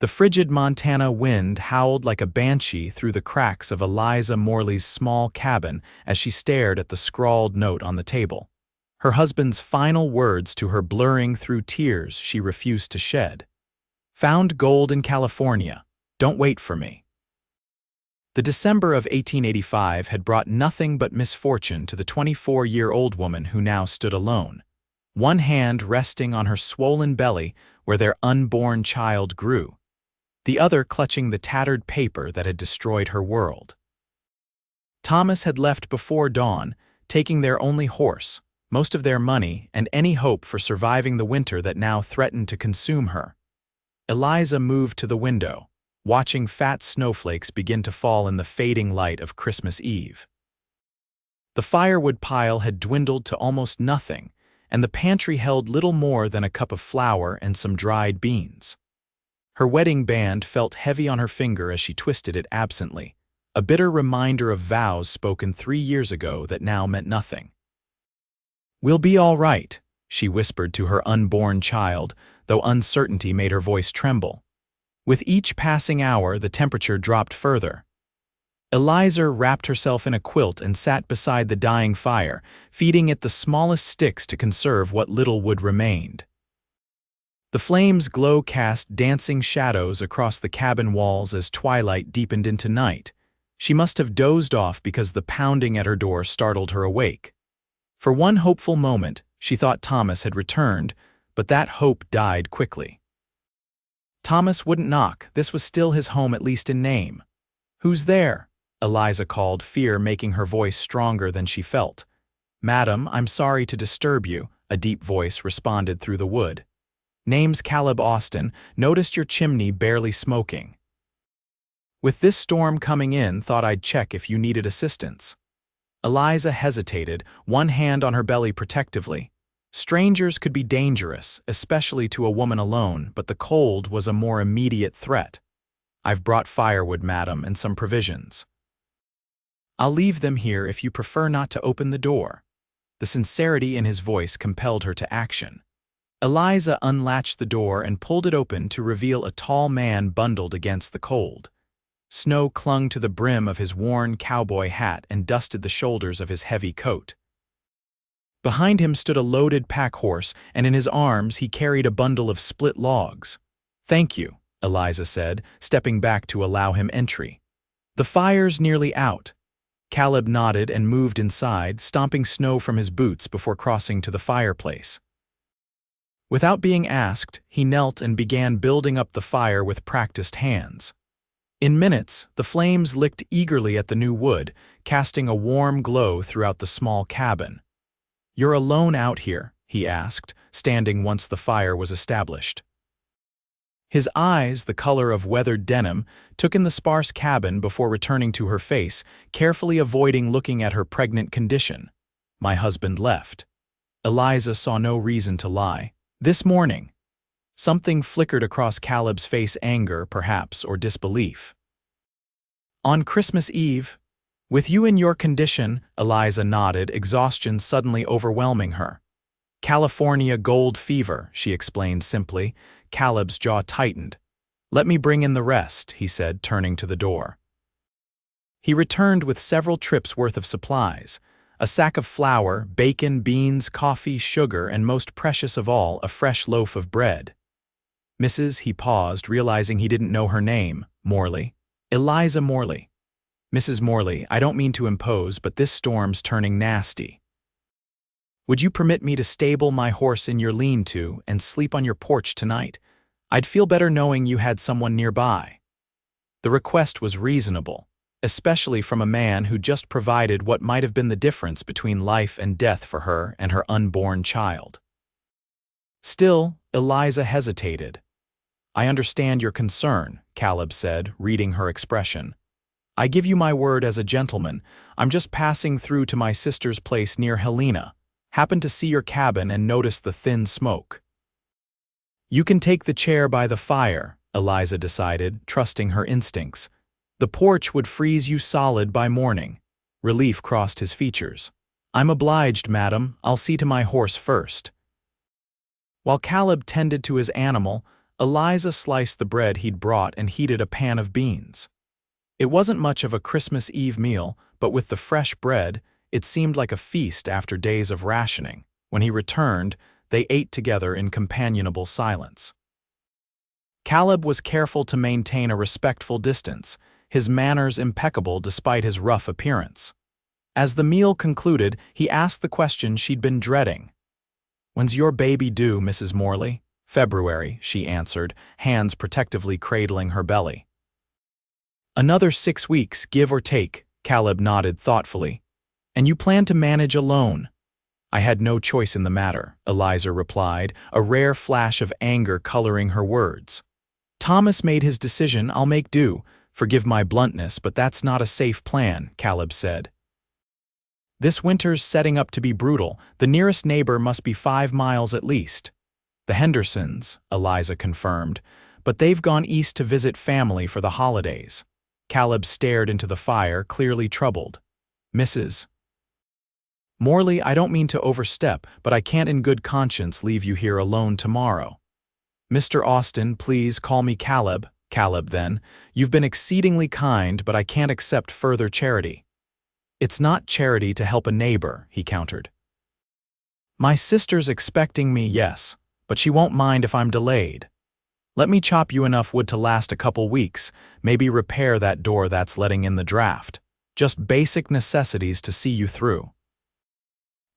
The frigid Montana wind howled like a banshee through the cracks of Eliza Morley's small cabin as she stared at the scrawled note on the table. Her husband's final words to her blurring through tears she refused to shed. "Found gold in California. Don't wait for me." The December of 1885 had brought nothing but misfortune to the 24-year-old woman who now stood alone, one hand resting on her swollen belly where their unborn child grew, the other clutching the tattered paper that had destroyed her world. Thomas had left before dawn, taking their only horse, most of their money, and any hope for surviving the winter that now threatened to consume her. Eliza moved to the window, watching fat snowflakes begin to fall in the fading light of Christmas Eve. The firewood pile had dwindled to almost nothing, and the pantry held little more than a cup of flour and some dried beans. Her wedding band felt heavy on her finger as she twisted it absently, a bitter reminder of vows spoken 3 years ago that now meant nothing. "We'll be all right," she whispered to her unborn child, though uncertainty made her voice tremble. With each passing hour, the temperature dropped further. Eliza wrapped herself in a quilt and sat beside the dying fire, feeding it the smallest sticks to conserve what little wood remained. The flames' glow cast dancing shadows across the cabin walls as twilight deepened into night. She must have dozed off because the pounding at her door startled her awake. For one hopeful moment, she thought Thomas had returned, but that hope died quickly. Thomas wouldn't knock. This was still his home, at least in name. "Who's there?" Eliza called, fear making her voice stronger than she felt. "Madam, I'm sorry to disturb you," a deep voice responded through the wood. "Name's Caleb Austin. Noticed your chimney barely smoking. With this storm coming in, thought I'd check if you needed assistance." Eliza hesitated, one hand on her belly protectively. Strangers could be dangerous, especially to a woman alone, but the cold was a more immediate threat. "I've brought firewood, madam, and some provisions." "I'll leave them here if you prefer not to open the door." The sincerity in his voice compelled her to action. Eliza unlatched the door and pulled it open to reveal a tall man bundled against the cold. Snow clung to the brim of his worn cowboy hat and dusted the shoulders of his heavy coat. Behind him stood a loaded pack horse, and in his arms he carried a bundle of split logs. "Thank you," Eliza said, stepping back to allow him entry. "The fire's nearly out." Caleb nodded and moved inside, stomping snow from his boots before crossing to the fireplace. Without being asked, he knelt and began building up the fire with practiced hands. In minutes, the flames licked eagerly at the new wood, casting a warm glow throughout the small cabin. "You're alone out here?" he asked, standing once the fire was established. His eyes, the color of weathered denim, took in the sparse cabin before returning to her face, carefully avoiding looking at her pregnant condition. "My husband left." Eliza saw no reason to lie. "This morning." Something flickered across Caleb's face, anger, perhaps, or disbelief. "On Christmas Eve?" "With you in your condition," Eliza nodded, exhaustion suddenly overwhelming her. "California gold fever," she explained simply. Caleb's jaw tightened. "Let me bring in the rest," he said, turning to the door. He returned with several trips' worth of supplies. A sack of flour, bacon, beans, coffee, sugar, and most precious of all, a fresh loaf of bread. "Mrs." he paused, realizing he didn't know her name. "Morley." "Eliza Morley." "Mrs. Morley, I don't mean to impose, but this storm's turning nasty. Would you permit me to stable my horse in your lean-to and sleep on your porch tonight? I'd feel better knowing you had someone nearby." The request was reasonable, especially from a man who just provided what might have been the difference between life and death for her and her unborn child. Still, Eliza hesitated. "I understand your concern," Caleb said, reading her expression. "I give you my word as a gentleman. I'm just passing through to my sister's place near Helena. Happened to see your cabin and noticed the thin smoke." "You can take the chair by the fire," Eliza decided, trusting her instincts. "The porch would freeze you solid by morning." Relief crossed his features. "I'm obliged, madam. I'll see to my horse first." While Caleb tended to his animal, Eliza sliced the bread he'd brought and heated a pan of beans. It wasn't much of a Christmas Eve meal, but with the fresh bread, it seemed like a feast after days of rationing. When he returned, they ate together in companionable silence. Caleb was careful to maintain a respectful distance, his manners impeccable despite his rough appearance. As the meal concluded, he asked the question she'd been dreading. "When's your baby due, Mrs. Morley?" "February," she answered, hands protectively cradling her belly. "Another 6 weeks, give or take," Caleb nodded thoughtfully. "And you plan to manage alone?" "I had no choice in the matter," Eliza replied, a rare flash of anger coloring her words. "Thomas made his decision, I'll make do. Forgive my bluntness, but that's not a safe plan," Caleb said. "This winter's setting up to be brutal. The nearest neighbor must be 5 miles at least." "The Hendersons," Eliza confirmed, "but they've gone east to visit family for the holidays." Caleb stared into the fire, clearly troubled. "Mrs. Morley, I don't mean to overstep, but I can't in good conscience leave you here alone tomorrow." "Mr. Austin, please call me Caleb." "Caleb, then. You've been exceedingly kind, but I can't accept further charity." "It's not charity to help a neighbor," he countered. "My sister's expecting me, yes, but she won't mind if I'm delayed. Let me chop you enough wood to last a couple weeks, maybe repair that door that's letting in the draft. Just basic necessities to see you through."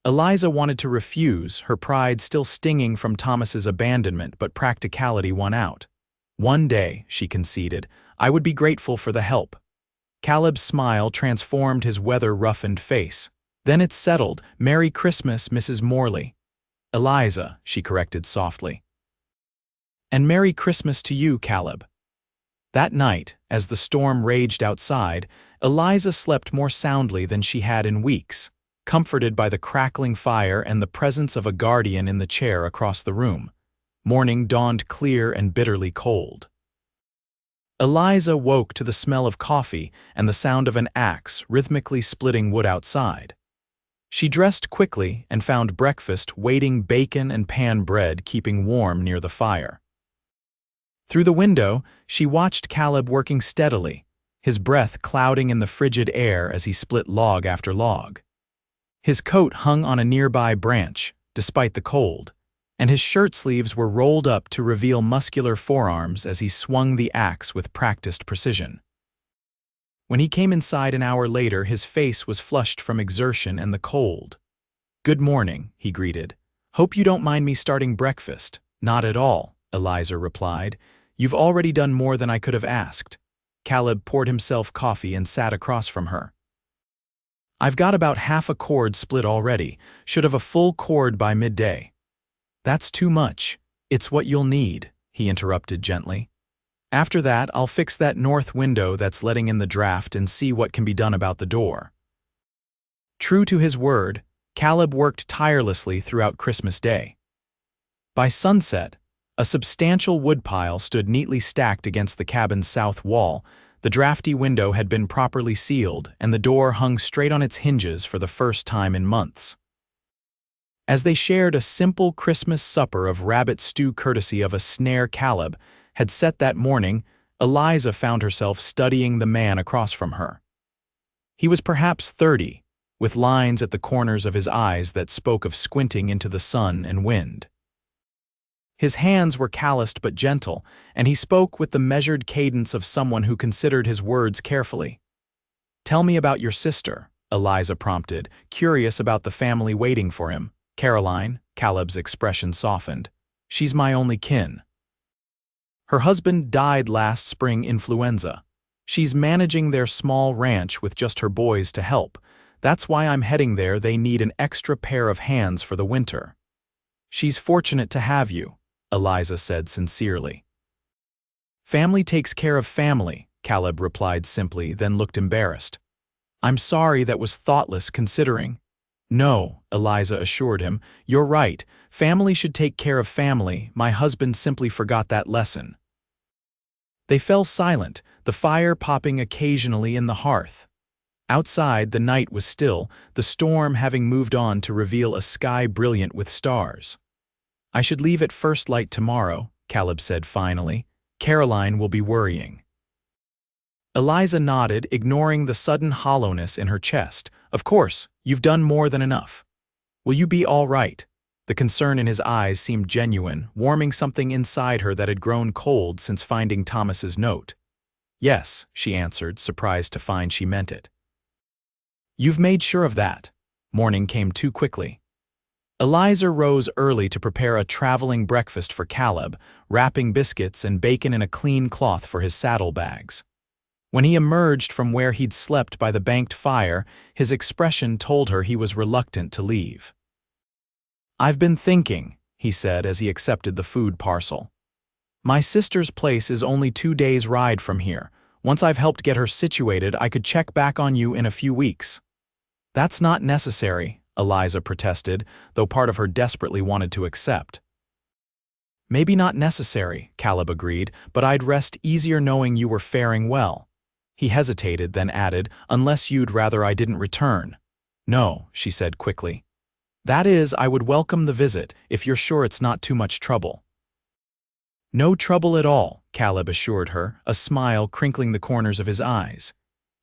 Eliza wanted to refuse, her pride still stinging from Thomas's abandonment, but practicality won out. "One day," she conceded, "I would be grateful for the help." Caleb's smile transformed his weather-roughened face. "Then it's settled. Merry Christmas, Mrs. Morley." "Eliza," she corrected softly. "And Merry Christmas to you, Caleb." That night, as the storm raged outside, Eliza slept more soundly than she had in weeks, comforted by the crackling fire and the presence of a guardian in the chair across the room. Morning dawned clear and bitterly cold. Eliza woke to the smell of coffee and the sound of an axe rhythmically splitting wood outside. She dressed quickly and found breakfast waiting, bacon and pan bread keeping warm near the fire. Through the window, she watched Caleb working steadily, his breath clouding in the frigid air as he split log after log. His coat hung on a nearby branch, despite the cold, and his shirt sleeves were rolled up to reveal muscular forearms as he swung the axe with practiced precision. When he came inside an hour later, his face was flushed from exertion and the cold. "Good morning," he greeted. "Hope you don't mind me starting breakfast." "Not at all," Eliza replied. "You've already done more than I could have asked." Caleb poured himself coffee and sat across from her. "I've got about half a cord split already. Should have a full cord by midday." "That's too much. It's what you'll need," he interrupted gently. "After that, I'll fix that north window that's letting in the draft and see what can be done about the door." True to his word, Caleb worked tirelessly throughout Christmas Day. By sunset, a substantial woodpile stood neatly stacked against the cabin's south wall. The drafty window had been properly sealed, and the door hung straight on its hinges for the first time in months. As they shared a simple Christmas supper of rabbit stew courtesy of a snare Caleb had set that morning, Eliza found herself studying the man across from her. He was perhaps 30, with lines at the corners of his eyes that spoke of squinting into the sun and wind. His hands were calloused but gentle, and he spoke with the measured cadence of someone who considered his words carefully. "Tell me about your sister," Eliza prompted, curious about the family waiting for him. "Caroline," Caleb's expression softened. "She's my only kin. Her husband died last spring influenza. She's managing their small ranch with just her boys to help. That's why I'm heading there. They need an extra pair of hands for the winter." "She's fortunate to have you," Eliza said sincerely. "Family takes care of family," Caleb replied simply, then looked embarrassed. "I'm sorry, that was thoughtless considering." "No," Eliza assured him, "you're right. Family should take care of family. My husband simply forgot that lesson." They fell silent, the fire popping occasionally in the hearth. Outside, the night was still, the storm having moved on to reveal a sky brilliant with stars. "I should leave at first light tomorrow," Caleb said finally. Caroline will be worrying. Eliza nodded, ignoring the sudden hollowness in her chest. Of course, you've done more than enough. Will you be all right? The concern in his eyes seemed genuine, warming something inside her that had grown cold since finding Thomas's note. Yes, she answered, surprised to find she meant it. You've made sure of that. Morning came too quickly. Eliza rose early to prepare a traveling breakfast for Caleb, wrapping biscuits and bacon in a clean cloth for his saddlebags. When he emerged from where he'd slept by the banked fire, his expression told her he was reluctant to leave. I've been thinking, he said as he accepted the food parcel. My sister's place is only 2 days' ride from here. Once I've helped get her situated, I could check back on you in a few weeks. That's not necessary, Eliza protested, though part of her desperately wanted to accept. Maybe not necessary, Caleb agreed, but I'd rest easier knowing you were faring well. He hesitated, then added, unless you'd rather I didn't return. No, she said quickly. That is, I would welcome the visit, if you're sure it's not too much trouble. No trouble at all, Caleb assured her, a smile crinkling the corners of his eyes.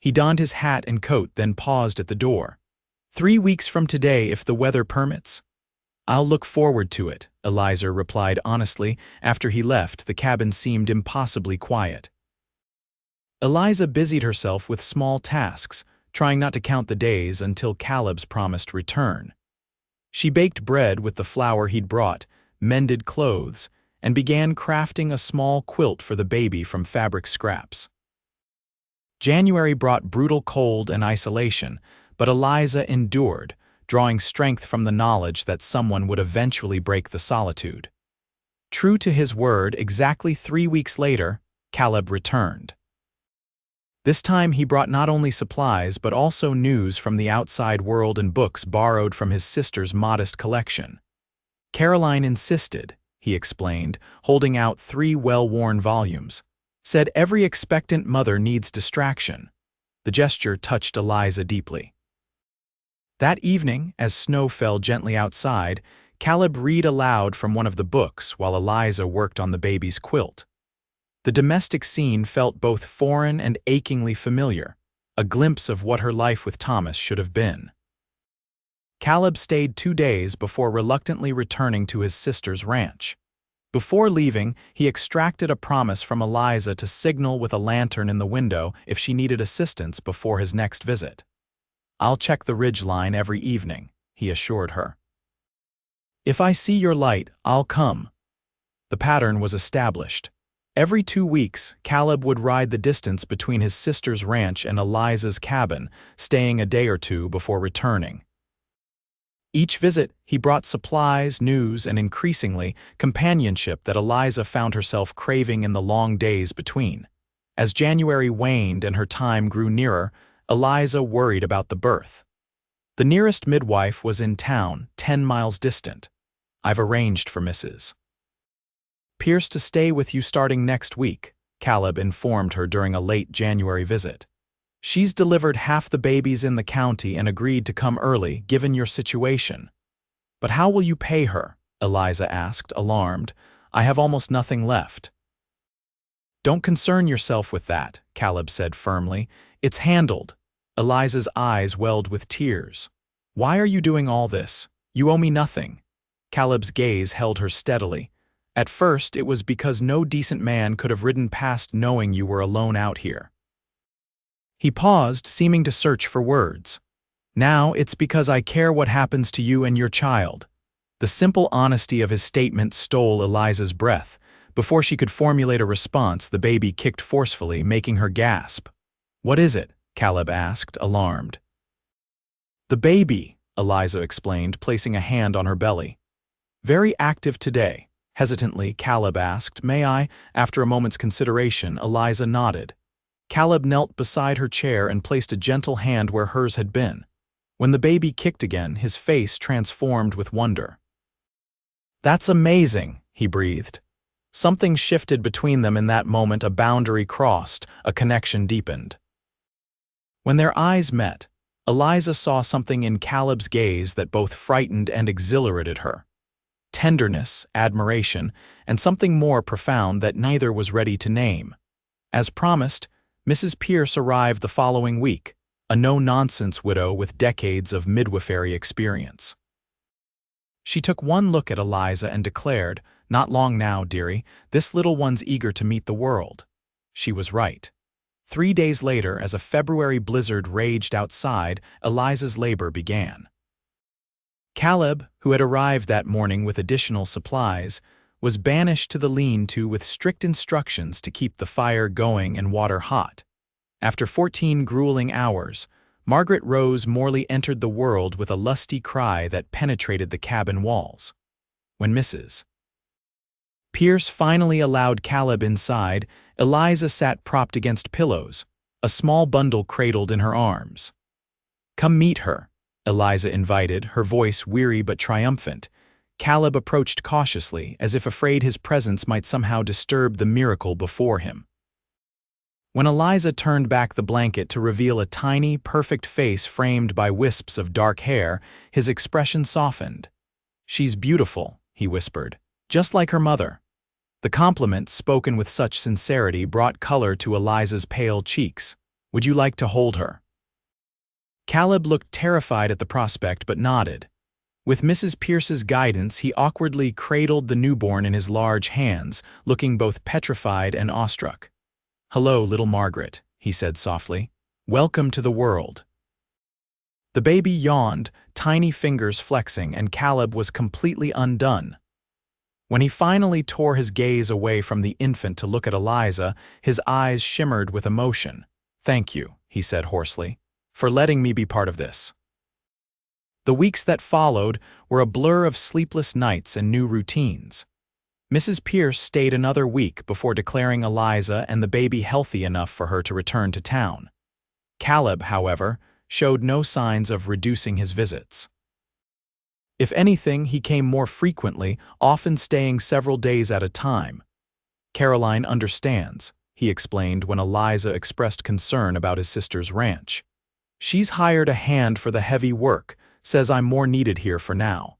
He donned his hat and coat, then paused at the door. 3 weeks from today, if the weather permits. I'll look forward to it, Eliza replied honestly. After he left, the cabin seemed impossibly quiet. Eliza busied herself with small tasks, trying not to count the days until Caleb's promised return. She baked bread with the flour he'd brought, mended clothes, and began crafting a small quilt for the baby from fabric scraps. January brought brutal cold and isolation, but Eliza endured, drawing strength from the knowledge that someone would eventually break the solitude. True to his word, exactly 3 weeks later, Caleb returned. This time he brought not only supplies but also news from the outside world and books borrowed from his sister's modest collection. Caroline insisted, he explained, holding out 3 well-worn volumes. Said every expectant mother needs distraction. The gesture touched Eliza deeply. That evening, as snow fell gently outside, Caleb read aloud from one of the books while Eliza worked on the baby's quilt. The domestic scene felt both foreign and achingly familiar, a glimpse of what her life with Thomas should have been. Caleb stayed 2 days before reluctantly returning to his sister's ranch. Before leaving, he extracted a promise from Eliza to signal with a lantern in the window if she needed assistance before his next visit. I'll check the ridge line every evening, he assured her. If I see your light, I'll come. The pattern was established. Every 2 weeks, Caleb would ride the distance between his sister's ranch and Eliza's cabin, staying a day or 2 before returning. Each visit, he brought supplies, news, and increasingly, companionship that Eliza found herself craving in the long days between. As January waned and her time grew nearer, Eliza worried about the birth. The nearest midwife was in town, 10 miles distant. I've arranged for Mrs. Pierce to stay with you starting next week, Caleb informed her during a late January visit. She's delivered half the babies in the county and agreed to come early, given your situation. But how will you pay her? Eliza asked, alarmed. I have almost nothing left. Don't concern yourself with that, Caleb said firmly. It's handled. Eliza's eyes welled with tears. Why are you doing all this? You owe me nothing. Caleb's gaze held her steadily. At first, it was because no decent man could have ridden past knowing you were alone out here. He paused, seeming to search for words. Now it's because I care what happens to you and your child. The simple honesty of his statement stole Eliza's breath. Before she could formulate a response, the baby kicked forcefully, making her gasp. What is it? Caleb asked, alarmed. The baby, Eliza explained, placing a hand on her belly. Very active today. Hesitantly, Caleb asked, May I? After a moment's consideration, Eliza nodded. Caleb knelt beside her chair and placed a gentle hand where hers had been. When the baby kicked again, his face transformed with wonder. That's amazing, he breathed. Something shifted between them in that moment, a boundary crossed, a connection deepened. When their eyes met, Eliza saw something in Caleb's gaze that both frightened and exhilarated her. tenderness, admiration, and something more profound that neither was ready to name. As promised, Mrs. Pierce arrived the following week, a no-nonsense widow with decades of midwifery experience. She took one look at Eliza and declared, "Not long now, dearie, this little one's eager to meet the world." She was right. 3 days later, as a February blizzard raged outside, Eliza's labor began. Caleb, who had arrived that morning with additional supplies, was banished to the lean-to with strict instructions to keep the fire going and water hot. After 14 grueling hours, Margaret Rose Morley entered the world with a lusty cry that penetrated the cabin walls. When Mrs. Pierce finally allowed Caleb inside, Eliza sat propped against pillows, a small bundle cradled in her arms. "Come meet her," Eliza invited, her voice weary but triumphant. Caleb approached cautiously, as if afraid his presence might somehow disturb the miracle before him. When Eliza turned back the blanket to reveal a tiny, perfect face framed by wisps of dark hair, his expression softened. "She's beautiful," he whispered, "just like her mother." The compliment, spoken with such sincerity, brought color to Eliza's pale cheeks. "Would you like to hold her?" Caleb looked terrified at the prospect but nodded. With Mrs. Pierce's guidance, he awkwardly cradled the newborn in his large hands, looking both petrified and awestruck. "Hello, little Margaret," he said softly. "Welcome to the world." The baby yawned, tiny fingers flexing, and Caleb was completely undone. When he finally tore his gaze away from the infant to look at Eliza, his eyes shimmered with emotion. "Thank you," he said hoarsely, "for letting me be part of this." The weeks that followed were a blur of sleepless nights and new routines. Mrs. Pierce stayed another week before declaring Eliza and the baby healthy enough for her to return to town. Caleb, however, showed no signs of reducing his visits. If anything, he came more frequently, often staying several days at a time. "Caroline understands," he explained when Eliza expressed concern about his sister's ranch. "She's hired a hand for the heavy work, says I'm more needed here for now."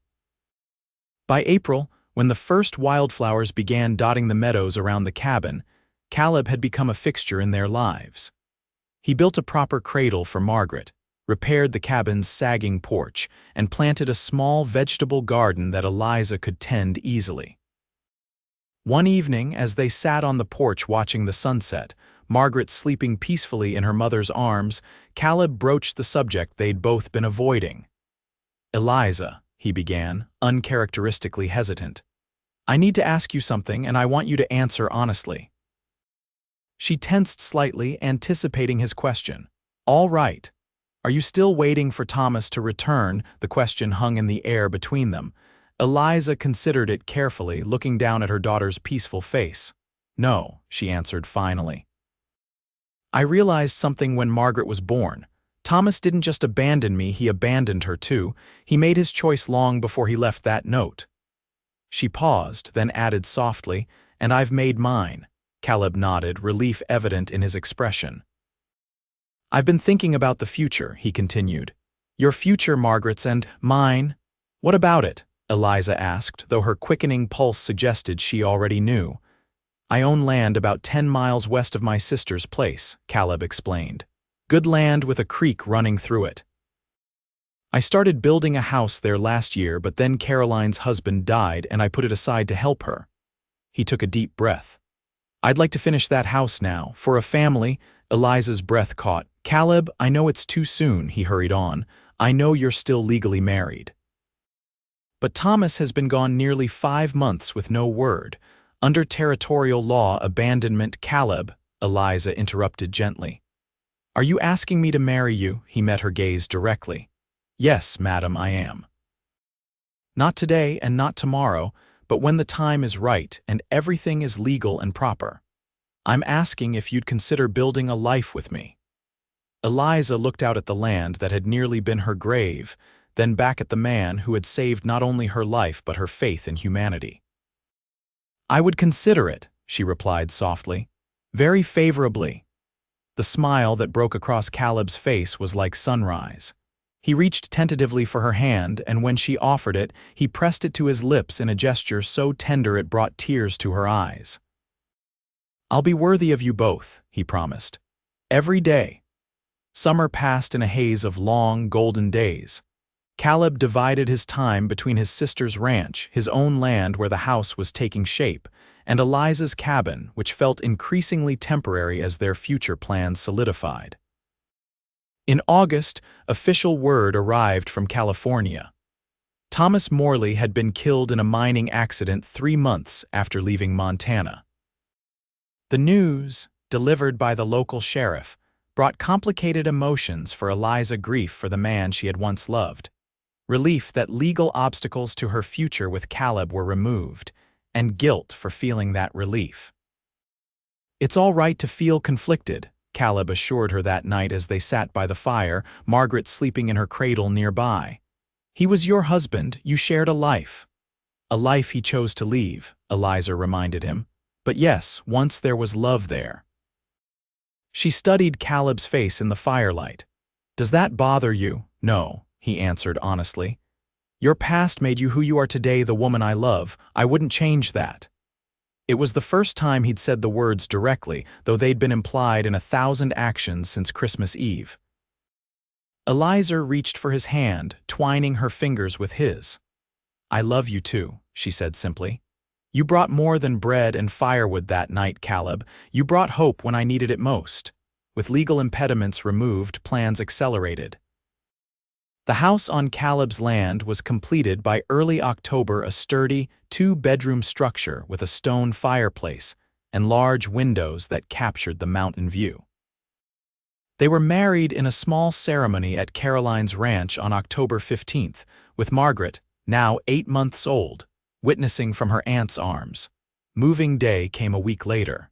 By April, when the first wildflowers began dotting the meadows around the cabin, Caleb had become a fixture in their lives. He built a proper cradle for Margaret, repaired the cabin's sagging porch, and planted a small vegetable garden that Eliza could tend easily. One evening, as they sat on the porch watching the sunset, Margaret sleeping peacefully in her mother's arms, Caleb broached the subject they'd both been avoiding. "Eliza," he began, uncharacteristically hesitant, "I need to ask you something, and I want you to answer honestly." She tensed slightly, anticipating his question. "All right. Are you still waiting for Thomas to return?" The question hung in the air between them. Eliza considered it carefully, looking down at her daughter's peaceful face. "No," she answered finally. "I realized something when Margaret was born. Thomas didn't just abandon me, he abandoned her too. He made his choice long before he left that note." She paused, then added softly, "And I've made mine." Caleb nodded, relief evident in his expression. "I've been thinking about the future," he continued. "Your future, Margaret's, and mine." "What about it?" Eliza asked, though her quickening pulse suggested she already knew. "I own land about 10 miles west of my sister's place," Caleb explained. "Good land with a creek running through it. I started building a house there last year, but then Caroline's husband died and I put it aside to help her." He took a deep breath. "I'd like to finish that house now, for a family." Eliza's breath caught. "Caleb, I know it's too soon," he hurried on. "I know you're still legally married. But Thomas has been gone nearly 5 months with no word. Under territorial law, abandonment." "Caleb," Eliza interrupted gently. "Are you asking me to marry you?" He met her gaze directly. "Yes, madam, I am. Not today and not tomorrow, but when the time is right and everything is legal and proper. I'm asking if you'd consider building a life with me." Eliza looked out at the land that had nearly been her grave, then back at the man who had saved not only her life but her faith in humanity. "I would consider it," she replied softly. "Very favorably." The smile that broke across Caleb's face was like sunrise. He reached tentatively for her hand, and when she offered it, he pressed it to his lips in a gesture so tender it brought tears to her eyes. "I'll be worthy of you both," he promised. "Every day." Summer passed in a haze of long, golden days. Caleb divided his time between his sister's ranch, his own land where the house was taking shape, and Eliza's cabin, which felt increasingly temporary as their future plans solidified. In August, official word arrived from California. Thomas Morley had been killed in a mining accident 3 months after leaving Montana. The news, delivered by the local sheriff, brought complicated emotions for Eliza: grief for the man she had once loved, relief that legal obstacles to her future with Caleb were removed, and guilt for feeling that relief. "It's all right to feel conflicted," Caleb assured her that night as they sat by the fire, Margaret sleeping in her cradle nearby. "He was your husband, you shared a life." "A life he chose to leave," Eliza reminded him. "But yes, once there was love there." She studied Caleb's face in the firelight. "Does that bother you?" "No," he answered honestly. "Your past made you who you are today, the woman I love. I wouldn't change that." It was the first time he'd said the words directly, though they'd been implied in 1,000 actions since Christmas Eve. Eliza reached for his hand, twining her fingers with his. "I love you too," she said simply. "You brought more than bread and firewood that night, Caleb. You brought hope when I needed it most." With legal impediments removed, plans accelerated. The house on Caleb's land was completed by early October, a sturdy, 2-bedroom structure with a stone fireplace and large windows that captured the mountain view. They were married in a small ceremony at Caroline's ranch on October 15th, with Margaret, now 8 months old, witnessing from her aunt's arms. Moving day came a week later.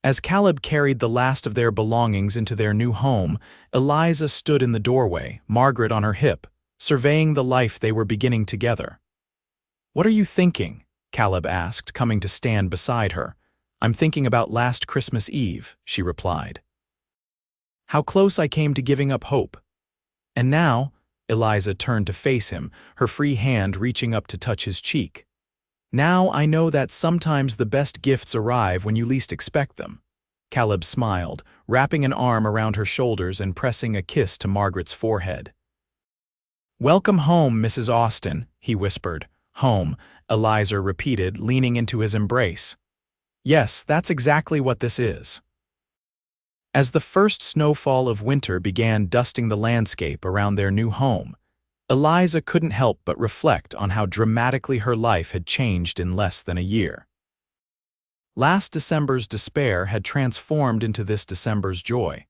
As Caleb carried the last of their belongings into their new home, Eliza stood in the doorway, Margaret on her hip, surveying the life they were beginning together. "What are you thinking?" Caleb asked, coming to stand beside her. "I'm thinking about last Christmas Eve," she replied. "How close I came to giving up hope. And now," Eliza turned to face him, her free hand reaching up to touch his cheek. "Now I know that sometimes the best gifts arrive when you least expect them." Caleb smiled, wrapping an arm around her shoulders and pressing a kiss to Margaret's forehead. "Welcome home, Mrs. Austin," he whispered. "Home," Eliza repeated, leaning into his embrace. "Yes, that's exactly what this is." As the first snowfall of winter began dusting the landscape around their new home, Eliza couldn't help but reflect on how dramatically her life had changed in less than a year. Last December's despair had transformed into this December's joy,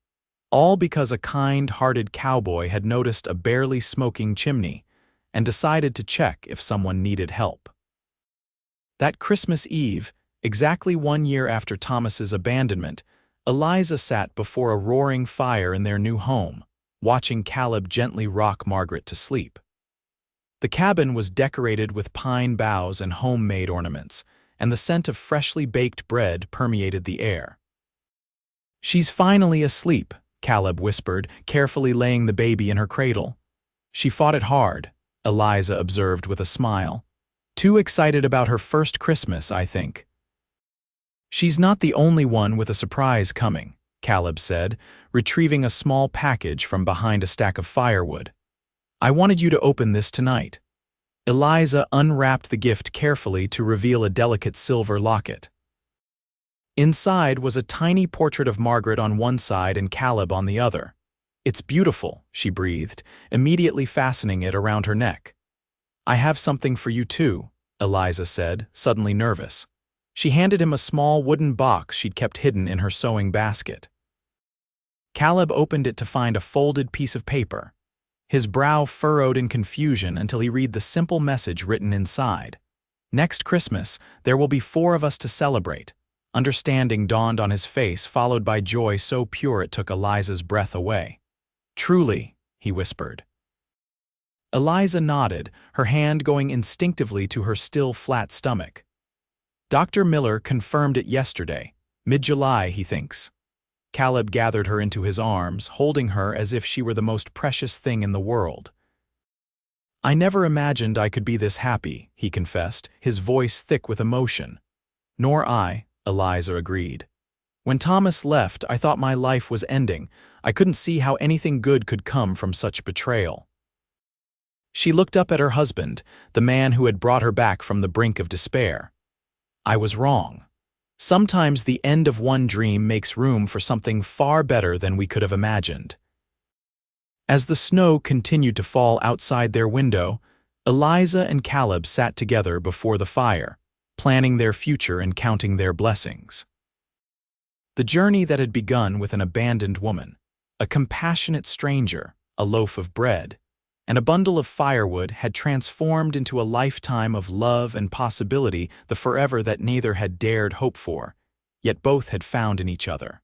all because a kind-hearted cowboy had noticed a barely smoking chimney and decided to check if someone needed help. That Christmas Eve, exactly 1 year after Thomas's abandonment, Eliza sat before a roaring fire in their new home, watching Caleb gently rock Margaret to sleep. The cabin was decorated with pine boughs and homemade ornaments, and the scent of freshly baked bread permeated the air. "She's finally asleep," Caleb whispered, carefully laying the baby in her cradle. "She fought it hard," Eliza observed with a smile. "Too excited about her first Christmas, I think." "She's not the only one with a surprise coming," Caleb said, retrieving a small package from behind a stack of firewood. "I wanted you to open this tonight." Eliza unwrapped the gift carefully to reveal a delicate silver locket. Inside was a tiny portrait of Margaret on one side and Caleb on the other. "It's beautiful," she breathed, immediately fastening it around her neck. "I have something for you too," Eliza said, suddenly nervous. She handed him a small wooden box she'd kept hidden in her sewing basket. Caleb opened it to find a folded piece of paper. His brow furrowed in confusion until he read the simple message written inside. "Next Christmas, there will be 4 of us to celebrate." Understanding dawned on his face, followed by joy so pure it took Eliza's breath away. "Truly," he whispered. Eliza nodded, her hand going instinctively to her still flat stomach. "Dr. Miller confirmed it yesterday. Mid-July, he thinks." Caleb gathered her into his arms, holding her as if she were the most precious thing in the world. "I never imagined I could be this happy," he confessed, his voice thick with emotion. "Nor I," Eliza agreed. "When Thomas left, I thought my life was ending. I couldn't see how anything good could come from such betrayal." She looked up at her husband, the man who had brought her back from the brink of despair. "I was wrong. Sometimes the end of one dream makes room for something far better than we could have imagined." As the snow continued to fall outside their window, Eliza and Caleb sat together before the fire, planning their future and counting their blessings. The journey that had begun with an abandoned woman, a compassionate stranger, a loaf of bread, and a bundle of firewood had transformed into a lifetime of love and possibility, the forever that neither had dared hope for, yet both had found in each other.